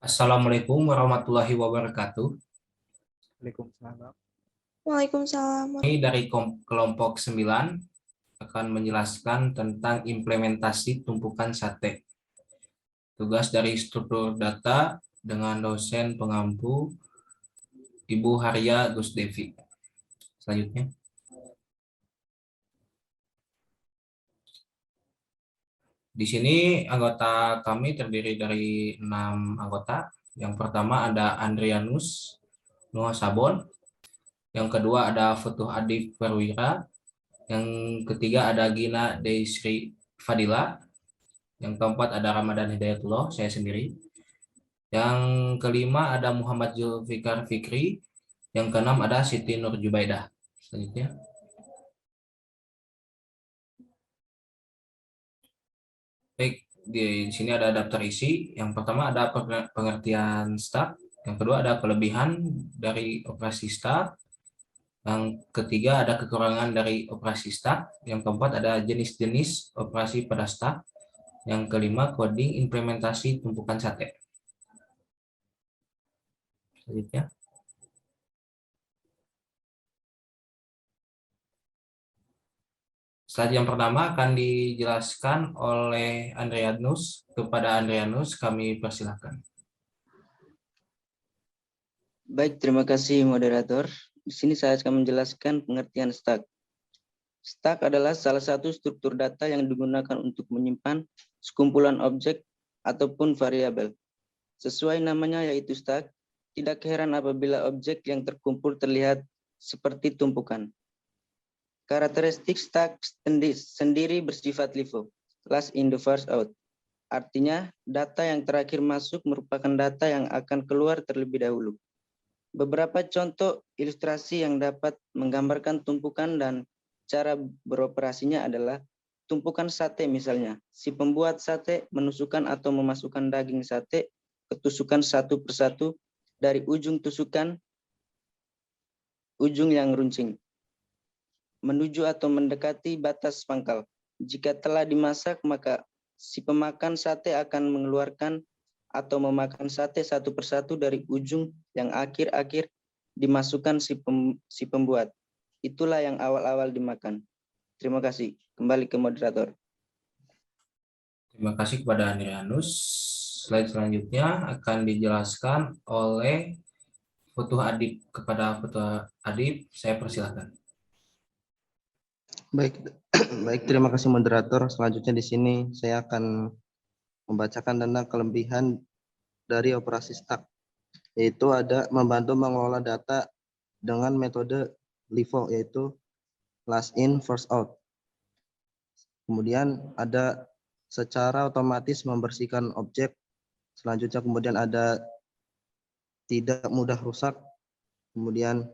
Assalamualaikum warahmatullahi wabarakatuh. Waalaikumsalam. Waalaikumsalam. Ini dari kelompok 9 akan menjelaskan tentang implementasi tumpukan sate. Tugas dari struktur data dengan dosen pengampu Ibu Haria Gusdevi. Selanjutnya. Di sini anggota kami terdiri dari 6 anggota. Yang pertama ada Andrianus Noah Sabon. Yang kedua ada Futuh Adib Perwira. Yang ketiga ada Gina Deisri Fadila. Yang keempat ada Ramadan Hidayatullah, saya sendiri. Yang kelima ada Muhammad Zulfikar Fikri. Yang keenam ada Siti Nur Jubaidah. Selanjutnya. Baik, di sini ada daftar isi. Yang pertama ada pengertian start. Yang kedua ada kelebihan dari operasi start. Yang ketiga ada kekurangan dari operasi start. Yang keempat ada jenis-jenis operasi pada start. Yang kelima coding implementasi tumpukan sate. Selanjutnya. Slide yang pertama akan dijelaskan oleh Andrianus. Kepada Andrianus kami persilahkan. Baik, terima kasih moderator. Di sini saya akan menjelaskan pengertian stack. Stack adalah salah satu struktur data yang digunakan untuk menyimpan sekumpulan objek ataupun variabel. Sesuai namanya yaitu stack, tidak heran apabila objek yang terkumpul terlihat seperti tumpukan. Karakteristik stack sendiri bersifat LIFO, last in the first out. Artinya, data yang terakhir masuk merupakan data yang akan keluar terlebih dahulu. Beberapa contoh ilustrasi yang dapat menggambarkan tumpukan dan cara beroperasinya adalah tumpukan sate misalnya. Si pembuat sate menusukkan atau memasukkan daging sate ke tusukan satu persatu dari ujung tusukan ujung yang runcing menuju atau mendekati batas pangkal. Jika telah dimasak, maka si pemakan sate akan mengeluarkan atau memakan sate satu persatu dari ujung yang akhir-akhir dimasukkan si pembuat. Itulah yang awal-awal dimakan. Terima kasih. Kembali ke moderator. Terima kasih kepada Andrianus. Slide selanjutnya akan dijelaskan oleh Futuh Adib. Kepada Futuh Adib, saya persilahkan. Baik, terima kasih moderator. Selanjutnya di sini saya akan membacakan tentang kelebihan dari operasi stack, yaitu ada membantu mengelola data dengan metode LIFO, yaitu last in first out. Kemudian ada secara otomatis membersihkan objek. Selanjutnya kemudian ada tidak mudah rusak. Kemudian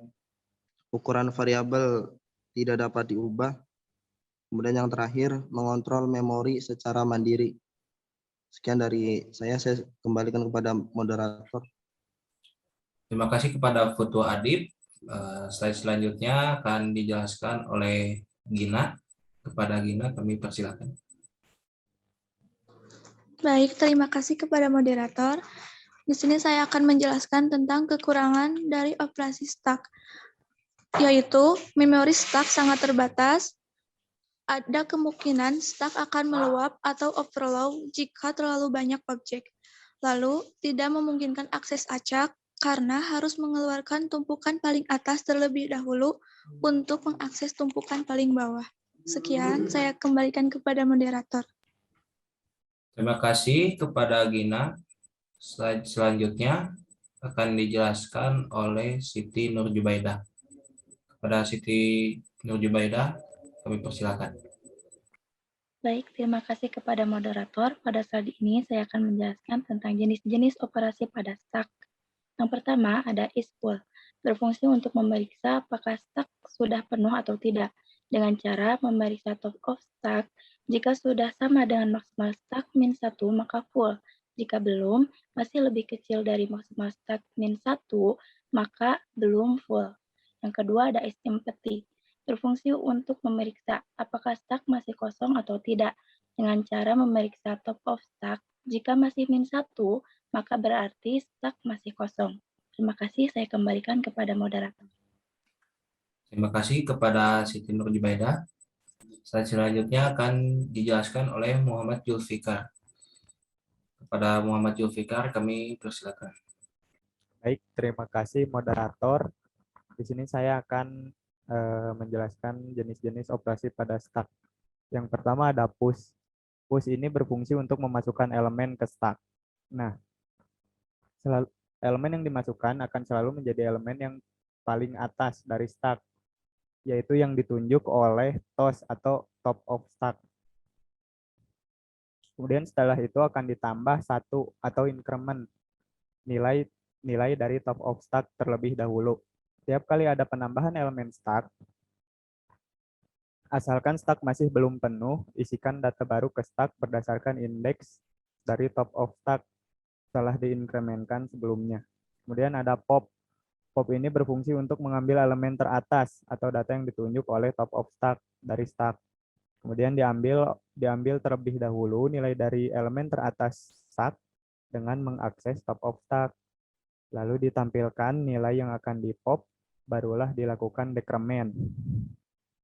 ukuran variabel tidak dapat diubah. Kemudian yang terakhir, mengontrol memori secara mandiri. Sekian dari saya kembalikan kepada moderator. Terima kasih kepada Futuh Adib. Slide selanjutnya akan dijelaskan oleh Gina. Kepada Gina kami persilahkan. Baik, terima kasih kepada moderator. Di sini saya akan menjelaskan tentang kekurangan dari operasi stack, yaitu memori stack sangat terbatas. Ada kemungkinan stack akan meluap atau overflow jika terlalu banyak objek. Lalu, tidak memungkinkan akses acak karena harus mengeluarkan tumpukan paling atas terlebih dahulu untuk mengakses tumpukan paling bawah. Sekian, saya kembalikan kepada moderator. Terima kasih kepada Gina. Slide selanjutnya akan dijelaskan oleh Siti Nur Jubaidah. Kepada Siti Nur Jubaidah, kami persilakan. Baik, terima kasih kepada moderator. Pada slide ini saya akan menjelaskan tentang jenis-jenis operasi pada stack. Yang pertama ada is full, berfungsi untuk memeriksa apakah stack sudah penuh atau tidak, dengan cara memeriksa top of stack. Jika sudah sama dengan maksimal stack min 1, maka full. Jika belum, masih lebih kecil dari maksimal stack min 1, maka belum full. Yang kedua ada is empty, berfungsi untuk memeriksa apakah stack masih kosong atau tidak, dengan cara memeriksa top of stack. Jika masih min 1, maka berarti stak masih kosong. Terima kasih, saya kembalikan kepada moderator. Terima kasih kepada Siti Nur Jubaidah. Slide selanjutnya akan dijelaskan oleh Muhammad Julfikar. Kepada Muhammad Julfikar kami persilakan. Baik, terima kasih moderator. Di sini saya akan menjelaskan jenis-jenis operasi pada stack. Yang pertama ada push. Push ini berfungsi untuk memasukkan elemen ke stack. Nah, elemen yang dimasukkan akan selalu menjadi elemen yang paling atas dari stack, yaitu yang ditunjuk oleh TOS atau top of stack. Kemudian setelah itu akan ditambah satu atau increment nilai dari top of stack terlebih dahulu. Setiap kali ada penambahan elemen stack, asalkan stack masih belum penuh, isikan data baru ke stack berdasarkan indeks dari top of stack setelah diinkrementkan sebelumnya. Kemudian ada pop. Pop ini berfungsi untuk mengambil elemen teratas atau data yang ditunjuk oleh top of stack dari stack. Kemudian diambil terlebih dahulu nilai dari elemen teratas stack dengan mengakses top of stack. Lalu ditampilkan nilai yang akan di-pop, barulah dilakukan decrement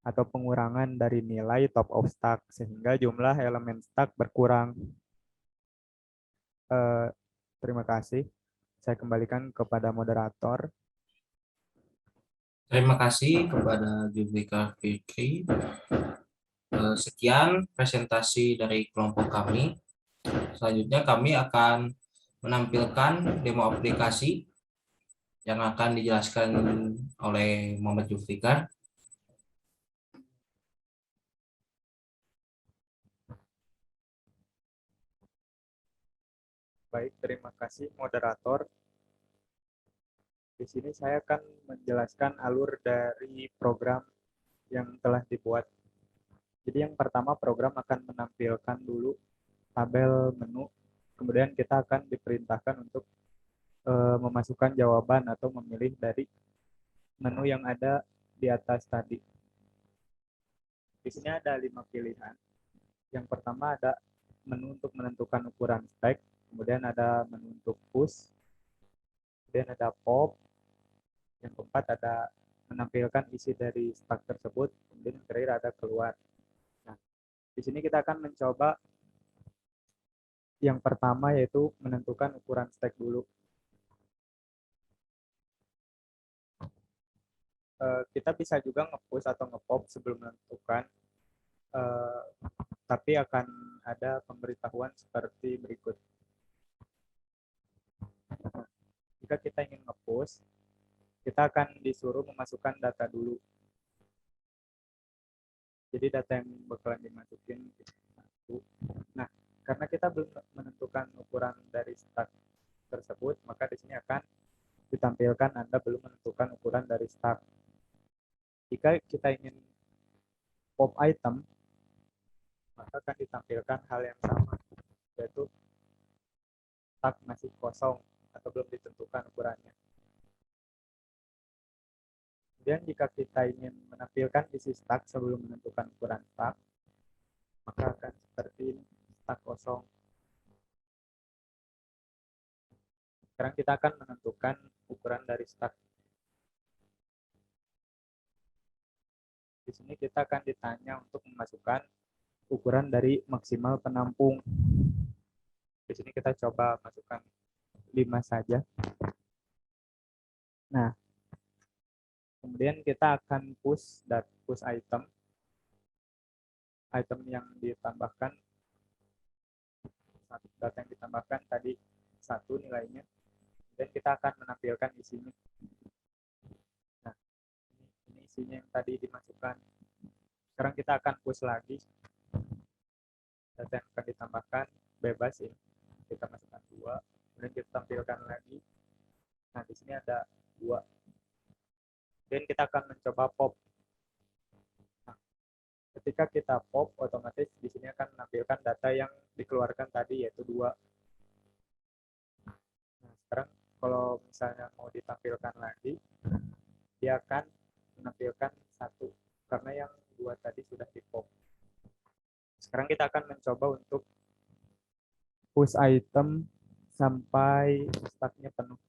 atau pengurangan dari nilai top of stack sehingga jumlah elemen stack berkurang. Terima kasih. Saya kembalikan kepada moderator. Terima kasih kepada Julfikar Fikri. Sekian presentasi dari kelompok kami. Selanjutnya kami akan menampilkan demo aplikasi yang akan dijelaskan oleh Muhammad Julfikar. Baik, terima kasih moderator. Di sini saya akan menjelaskan alur dari program yang telah dibuat. Jadi yang pertama program akan menampilkan dulu tabel menu, kemudian kita akan diperintahkan untuk memasukkan jawaban atau memilih dari menu yang ada di atas tadi. Di sini ada 5 pilihan. Yang pertama ada menu untuk menentukan ukuran stack, kemudian ada menu untuk push, kemudian ada pop, yang keempat ada menampilkan isi dari stack tersebut, kemudian yang terakhir ada keluar. Nah, di sini kita akan mencoba yang pertama yaitu menentukan ukuran stack dulu. Kita bisa juga nge-push atau nge-pop sebelum menentukan, tapi akan ada pemberitahuan seperti berikut. Jika kita ingin nge-push, kita akan disuruh memasukkan data dulu. Jadi data yang bakalan dimasukin satu. Nah, karena kita belum menentukan ukuran dari stack tersebut, maka di sini akan ditampilkan Anda belum menentukan ukuran dari stack. Jika kita ingin pop item, maka akan ditampilkan hal yang sama, yaitu stack masih kosong atau belum ditentukan ukurannya. Kemudian jika kita ingin menampilkan isi stack sebelum menentukan ukuran stack, maka akan seperti ini, stack kosong. Sekarang kita akan menentukan ukuran dari stack. Di sini kita akan ditanya untuk memasukkan ukuran dari maksimal penampung. Di sini kita coba masukkan 5 saja. Nah, kemudian kita akan push item. Item yang ditambahkan, data yang ditambahkan tadi 1 nilainya. Dan kita akan menampilkan isinya. Nah, ini isinya yang tadi dimasukkan. Sekarang kita akan push lagi. Data yang akan ditambahkan bebas ini. Kita masukkan 2. Kemudian kita tampilkan lagi. Nah, di sini ada 2. Dan kita akan mencoba pop. Nah, ketika kita pop, otomatis di sini akan menampilkan data yang dikeluarkan tadi, yaitu 2. Nah, sekarang kalau misalnya mau ditampilkan lagi, dia akan menampilkan 1, karena yang 2 tadi sudah di pop. Sekarang kita akan mencoba untuk push item sampai stacknya penuh.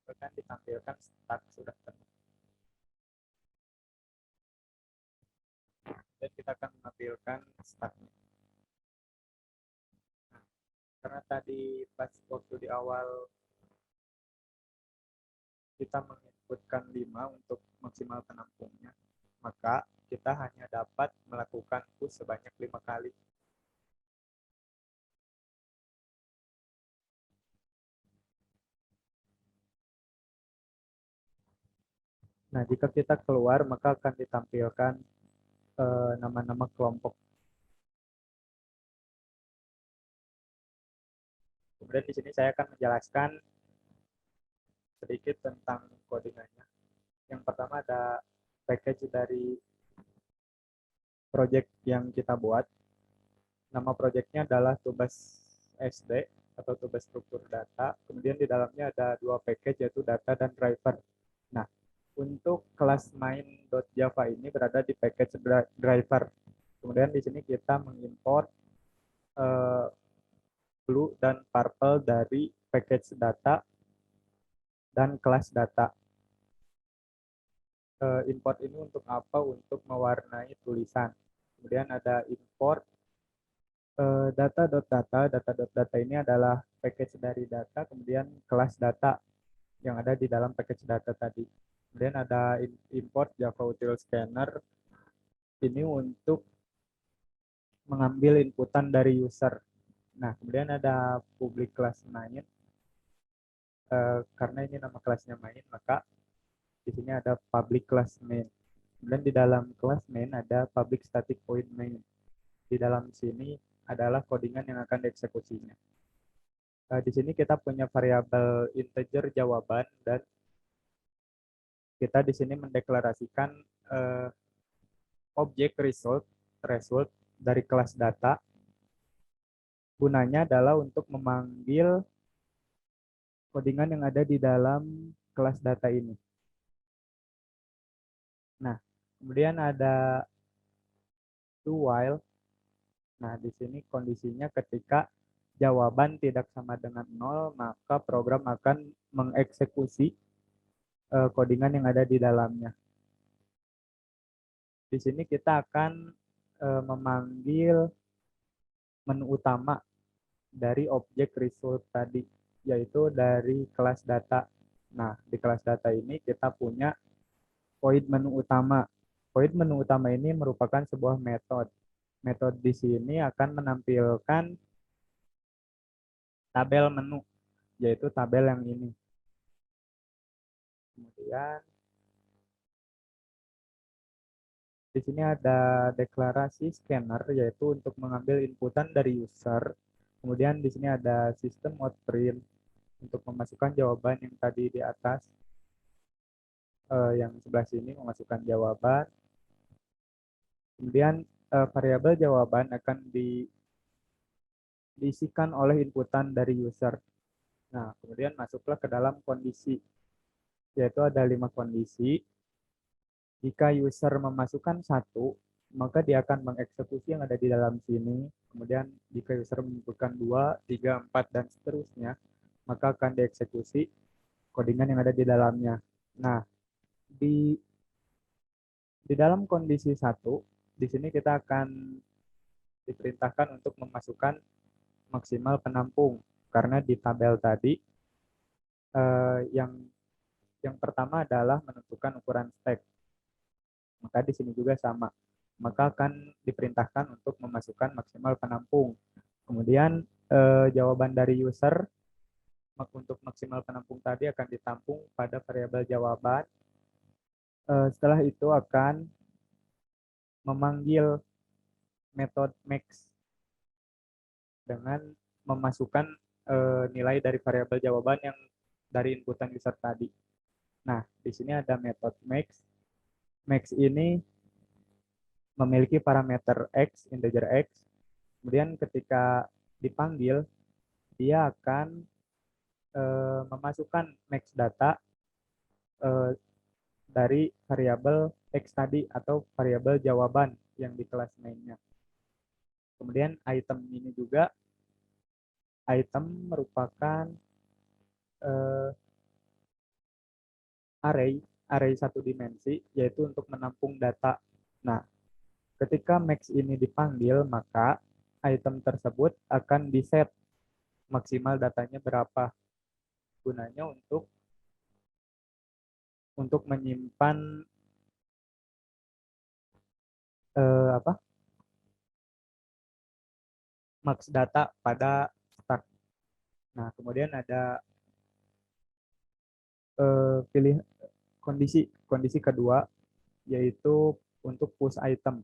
Akan ditampilkan stack sudah penuh. Dan kita akan menampilkan stacknya. Nah, karena tadi pas waktu di awal kita menginputkan 5 untuk maksimal penampungnya, maka kita hanya dapat melakukan push sebanyak 5 kali. Nah, jika kita keluar, maka akan ditampilkan nama-nama kelompok. Kemudian di sini saya akan menjelaskan sedikit tentang codingannya. Yang pertama ada package dari project yang kita buat. Nama projectnya adalah Tubas SD atau Tubas struktur data. Kemudian di dalamnya ada 2 package yaitu data dan driver. Nah, untuk kelas main.java ini berada di package driver. Kemudian di sini kita mengimport blue dan purple dari package data dan kelas data. Import ini untuk apa? Untuk mewarnai tulisan. Kemudian ada import data.data ini adalah package dari data, kemudian kelas data yang ada di dalam package data tadi. Kemudian ada import Java Util Scanner, ini untuk mengambil inputan dari user. Nah, kemudian ada public class main, karena ini nama kelasnya main, maka di sini ada public class main. Kemudian di dalam kelas main ada public static void main. Di dalam sini adalah codingan yang akan dieksekusinya. Di sini kita punya variabel integer jawaban dan kita di sini mendeklarasikan objek result dari kelas data. Gunanya adalah untuk memanggil codingan yang ada di dalam kelas data ini. Nah, kemudian ada do while. Nah, di sini kondisinya ketika jawaban tidak sama dengan 0, maka program akan mengeksekusi codingan yang ada di dalamnya. Di sini kita akan memanggil menu utama dari objek result tadi, yaitu dari kelas data. Nah, di kelas data ini kita punya void menu utama. Void menu utama ini merupakan sebuah metode. Metode di sini akan menampilkan tabel menu, yaitu tabel yang ini. Kemudian di sini ada deklarasi scanner, yaitu untuk mengambil inputan dari user. Kemudian di sini ada sistem outprint untuk memasukkan jawaban yang tadi di atas. Yang sebelah sini memasukkan jawaban. Kemudian variabel jawaban akan diisikan oleh inputan dari user. Nah, kemudian masuklah ke dalam kondisi, yaitu ada 5 kondisi. Jika user memasukkan 1, maka dia akan mengeksekusi yang ada di dalam sini. Kemudian jika user memasukkan 2, 3, 4, dan seterusnya, maka akan dieksekusi codingan yang ada di dalamnya. Nah, di dalam kondisi 1, di sini kita akan diperintahkan untuk memasukkan maksimal penampung. Karena di tabel tadi, yang pertama adalah menentukan ukuran stack. Maka di sini juga sama. Maka akan diperintahkan untuk memasukkan maksimal penampung. Kemudian jawaban dari user untuk maksimal penampung tadi akan ditampung pada variabel jawaban. Setelah itu akan memanggil metode max dengan memasukkan nilai dari variabel jawaban yang dari inputan user tadi. Nah, di sini ada metode max. Max ini memiliki parameter x, integer x. Kemudian ketika dipanggil, dia akan memasukkan max data dari variabel X tadi atau variabel jawaban yang di kelas mainnya. Kemudian item ini juga, item merupakan array satu dimensi, yaitu untuk menampung data. Nah, ketika max ini dipanggil, maka item tersebut akan diset maksimal datanya berapa. Gunanya untuk menyimpan max data pada stack. Nah, kemudian ada pilih kondisi kedua, yaitu untuk push item.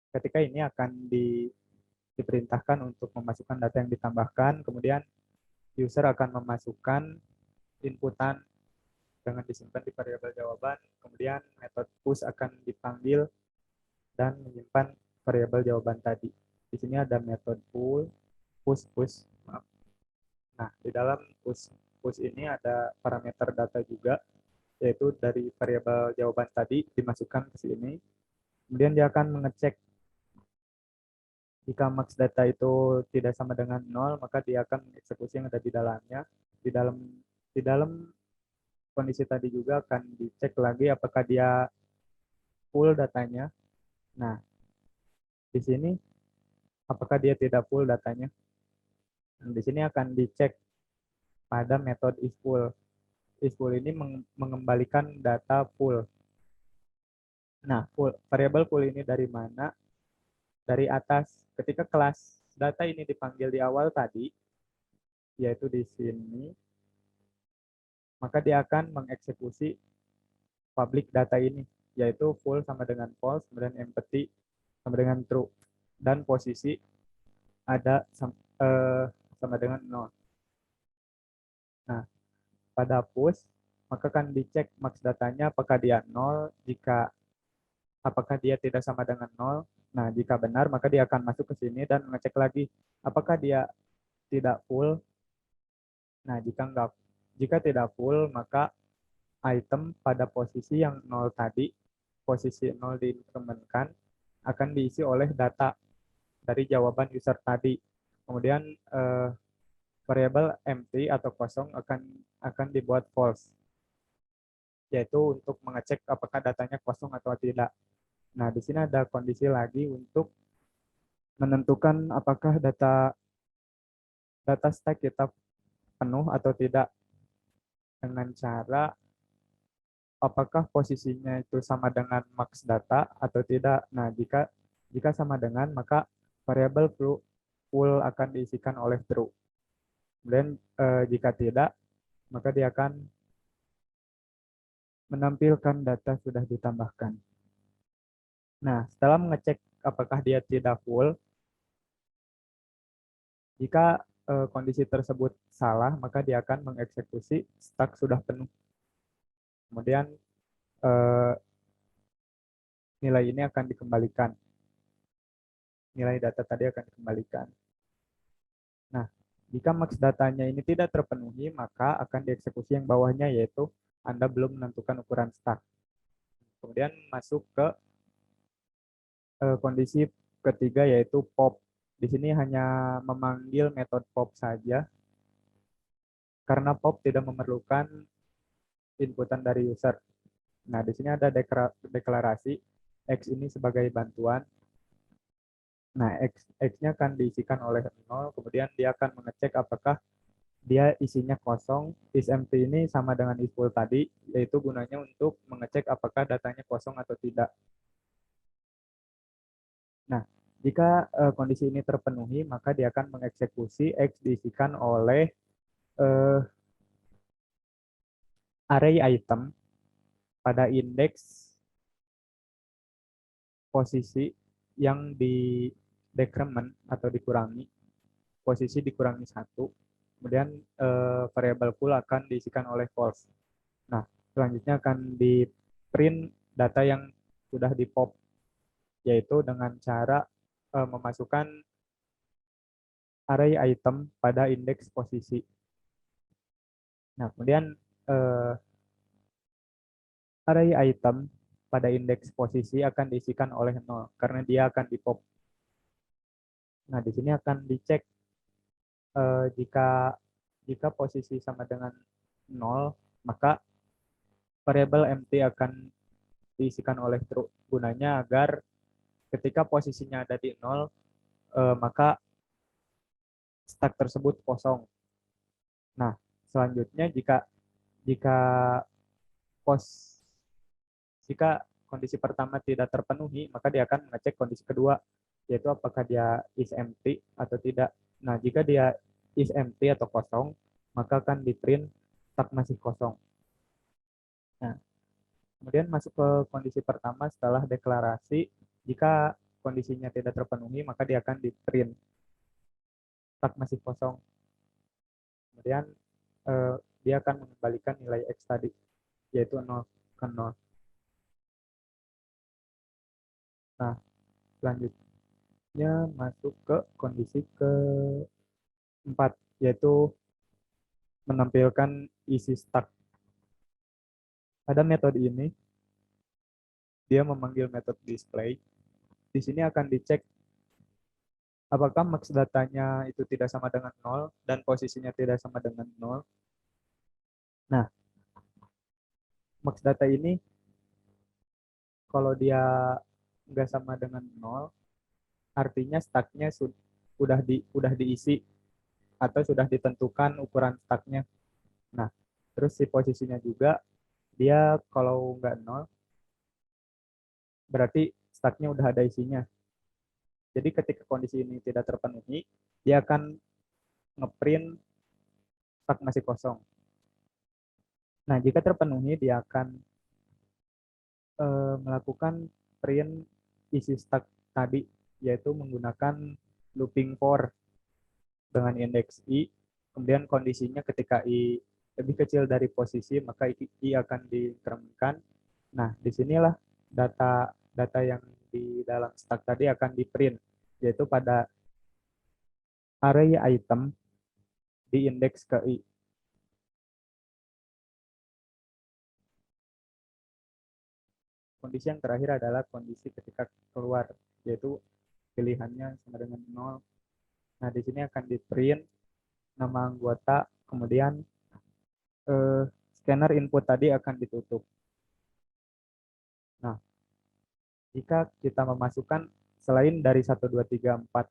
Ketika ini akan diperintahkan untuk memasukkan data yang ditambahkan, kemudian user akan memasukkan inputan dengan disimpan di variabel jawaban, kemudian metode push akan dipanggil dan menyimpan variabel jawaban tadi. Di sini ada metode push. Nah, di dalam push ini ada parameter data juga, yaitu dari variabel jawaban tadi dimasukkan ke sini. Kemudian dia akan mengecek jika max data itu tidak sama dengan 0, maka dia akan mengeksekusi yang ada di dalamnya. Di dalam kondisi tadi juga akan dicek lagi apakah dia full datanya. Nah, di sini apakah dia tidak full datanya. Nah, di sini akan dicek pada metode isFull. IsFull ini mengembalikan data full. Nah, variabel full ini dari mana? Dari atas. Ketika kelas data ini dipanggil di awal tadi, yaitu di sini, maka dia akan mengeksekusi public data ini, yaitu full sama dengan false, kemudian empty sama dengan true, dan posisi ada sama dengan 0. Nah, pada push, maka akan dicek max datanya apakah dia 0, apakah dia tidak sama dengan 0. Nah, jika benar, maka dia akan masuk ke sini dan mengecek lagi apakah dia tidak full. Nah, jika tidak full, maka item pada posisi yang 0 tadi, posisi 0 diinkrementkan, akan diisi oleh data dari jawaban user tadi. Kemudian variabel empty atau kosong akan dibuat false, yaitu untuk mengecek apakah datanya kosong atau tidak. Nah, di sini ada kondisi lagi untuk menentukan apakah data stack kita penuh atau tidak, dengan cara apakah posisinya itu sama dengan max data atau tidak. Nah, jika sama dengan, maka variabel full akan diisikan oleh true. Kemudian jika tidak, maka dia akan menampilkan data sudah ditambahkan. Nah, setelah mengecek apakah dia tidak full, jika kondisi tersebut salah, maka dia akan mengeksekusi stack sudah penuh. Kemudian nilai ini akan dikembalikan. Nilai data tadi akan dikembalikan. Nah, jika max datanya ini tidak terpenuhi, maka akan dieksekusi yang bawahnya, yaitu Anda belum menentukan ukuran stack. Kemudian masuk ke kondisi ketiga, yaitu pop. Di sini hanya memanggil metode pop saja, karena pop tidak memerlukan inputan dari user. Nah, di sini ada deklarasi X ini sebagai bantuan. Nah, X-nya akan diisikan oleh 0, kemudian dia akan mengecek apakah dia isinya kosong. IsEmpty ini sama dengan isFull tadi, yaitu gunanya untuk mengecek apakah datanya kosong atau tidak. Nah, jika kondisi ini terpenuhi, maka dia akan mengeksekusi X diisikan oleh array item pada indeks posisi yang di decrement atau dikurangi, posisi dikurangi 1, kemudian variabel full akan diisikan oleh false. Nah, selanjutnya akan di print data yang sudah di pop, yaitu dengan cara memasukkan array item pada indeks posisi. Nah, kemudian array item pada indeks posisi akan diisikan oleh 0 karena dia akan di pop. Nah, di sini akan dicek jika posisi sama dengan 0, maka variabel empty akan diisikan oleh true. Gunanya agar ketika posisinya ada di 0, maka stack tersebut kosong. Nah, selanjutnya jika kondisi pertama tidak terpenuhi, maka dia akan mengecek kondisi kedua, yaitu apakah dia is empty atau tidak. Nah, jika dia is empty atau kosong, maka akan di print stack masih kosong. Nah, kemudian masuk ke kondisi pertama setelah deklarasi, jika kondisinya tidak terpenuhi, maka dia akan di print stack masih kosong. Kemudian dia akan mengembalikan nilai X tadi, yaitu 0 ke 0. Nah, selanjutnya masuk ke kondisi keempat, yaitu menampilkan isi stack. Pada metode ini, dia memanggil metode display. Di sini akan dicek apakah max datanya itu tidak sama dengan 0 dan posisinya tidak sama dengan 0. Nah, max data ini kalau dia nggak sama dengan 0, artinya stacknya udah diisi atau sudah ditentukan ukuran stacknya. Nah, terus si posisinya juga, dia kalau nggak 0, berarti stacknya udah ada isinya. Jadi ketika kondisi ini tidak terpenuhi, dia akan ngeprint stack masih kosong. Nah, jika terpenuhi, dia akan melakukan print isi stack tadi, yaitu menggunakan looping for dengan indeks i. Kemudian kondisinya ketika i lebih kecil dari posisi, maka i akan diinkrementkan. Nah, disinilah data yang di dalam stack tadi akan di print, yaitu pada array item di indeks ke i. Kondisi yang terakhir adalah kondisi ketika keluar, yaitu pilihannya sama dengan 0. Nah, di sini akan di print nama anggota, kemudian scanner input tadi akan ditutup. Nah, jika kita memasukkan selain dari 1, 2, 3, 4,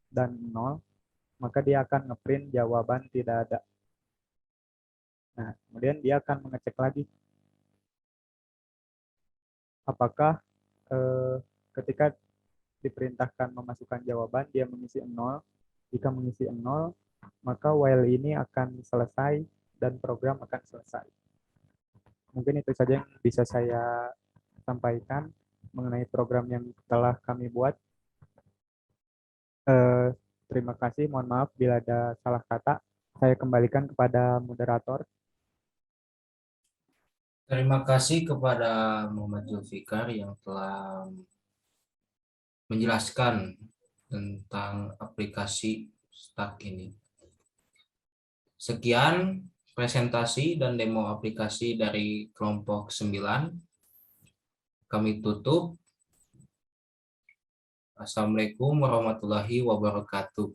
dan 0, maka dia akan ngeprint jawaban tidak ada. Nah, kemudian dia akan mengecek lagi apakah ketika diperintahkan memasukkan jawaban, dia mengisi 0. Jika mengisi 0, maka while ini akan selesai dan program akan selesai. Mungkin itu saja yang bisa saya sampaikan mengenai program yang telah kami buat. Terima kasih, mohon maaf bila ada salah kata. Saya kembalikan kepada moderator. Terima kasih kepada Muhammad Zulfikar yang telah menjelaskan tentang aplikasi Stack ini. Sekian presentasi dan demo aplikasi dari kelompok 9. Kami tutup. Assalamualaikum warahmatullahi wabarakatuh.